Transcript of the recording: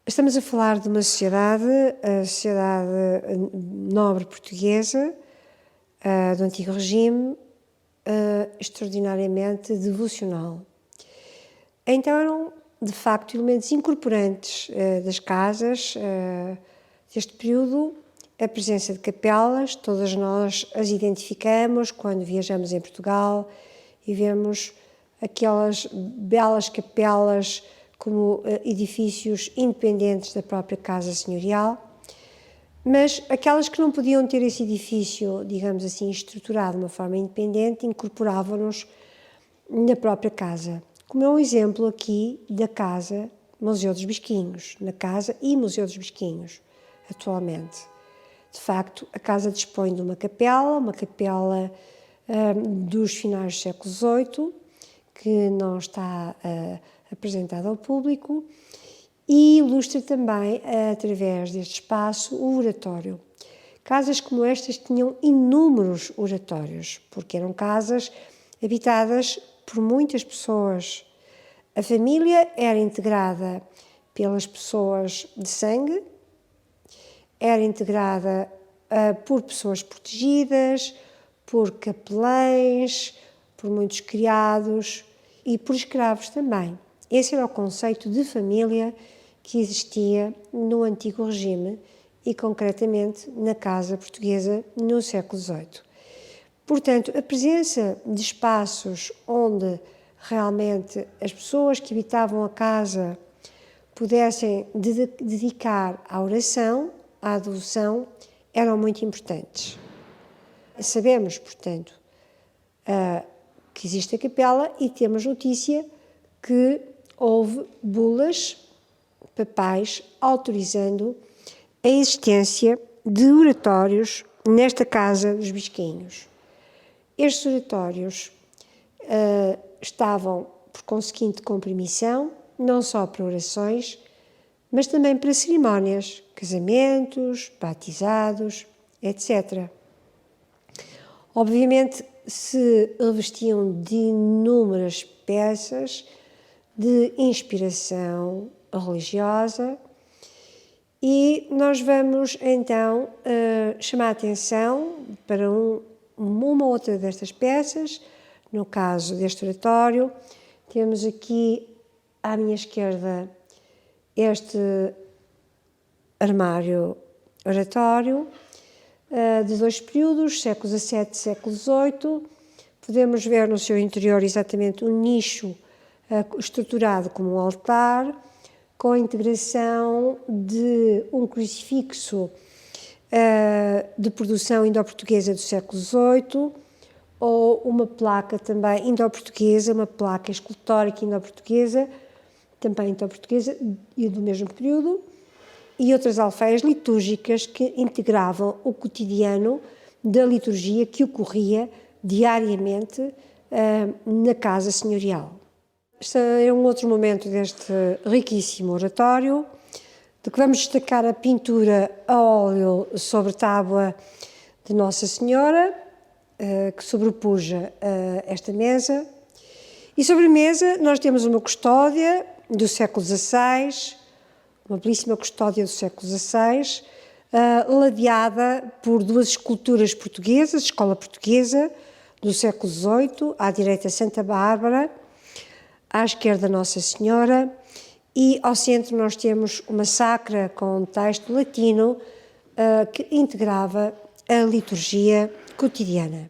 Estamos a falar de uma sociedade, a sociedade nobre portuguesa, do antigo regime, extraordinariamente devocional. Então eram, de facto, elementos incorporantes das casas deste período, a presença de capelas. Todas nós as identificamos quando viajamos em Portugal e vemos aquelas belas capelas como edifícios independentes da própria casa senhorial, mas aquelas que não podiam ter esse edifício, digamos assim, estruturado de uma forma independente, incorporavam-nos na própria casa. Como é um exemplo aqui da Casa Museu dos Bisquinhos, na Casa e Museu dos Bisquinhos, atualmente. De facto, a casa dispõe de uma capela dos finais do século XVIII, que não está apresentada ao público, e ilustra também, através deste espaço, o oratório. Casas como estas tinham inúmeros oratórios, porque eram casas habitadas por muitas pessoas. A família era integrada pelas pessoas de sangue, era integrada por pessoas protegidas, por capelães, por muitos criados e por escravos também. Esse era o conceito de família que existia no antigo regime e, concretamente, na casa portuguesa no século XVIII. Portanto, a presença de espaços onde realmente as pessoas que habitavam a casa pudessem dedicar à oração, à devoção, eram muito importantes. Sabemos, portanto, que existe a capela e temos notícia que houve bulas papais autorizando a existência de oratórios nesta Casa dos Bisquinhos. Estes oratórios estavam, por conseguinte, com permissão, não só para orações, mas também para cerimónias, casamentos, batizados, etc. Obviamente, se revestiam de inúmeras peças de inspiração religiosa, e nós vamos então chamar a atenção para uma ou outra destas peças. No caso deste oratório, temos aqui à minha esquerda este armário oratório de dois períodos, séculos XVII e século XVIII. Podemos ver no seu interior exatamente um nicho estruturado como um altar, com a integração de um crucifixo de produção indo-portuguesa do século XVIII, ou uma placa também indo-portuguesa, uma placa escultórica indo-portuguesa, também indo-portuguesa e do mesmo período, e outras alfaias litúrgicas que integravam o cotidiano da liturgia que ocorria diariamente na casa senhorial. Este é um outro momento deste riquíssimo oratório, de que vamos destacar a pintura a óleo sobre tábua de Nossa Senhora, que sobrepuja esta mesa. E sobre a mesa nós temos uma custódia do século XVI, uma belíssima custódia do século XVI, ladeada por duas esculturas portuguesas, escola portuguesa, do século XVIII, à direita Santa Bárbara, à esquerda Nossa Senhora, e ao centro nós temos uma sacra com um texto latino que integrava a liturgia cotidiana.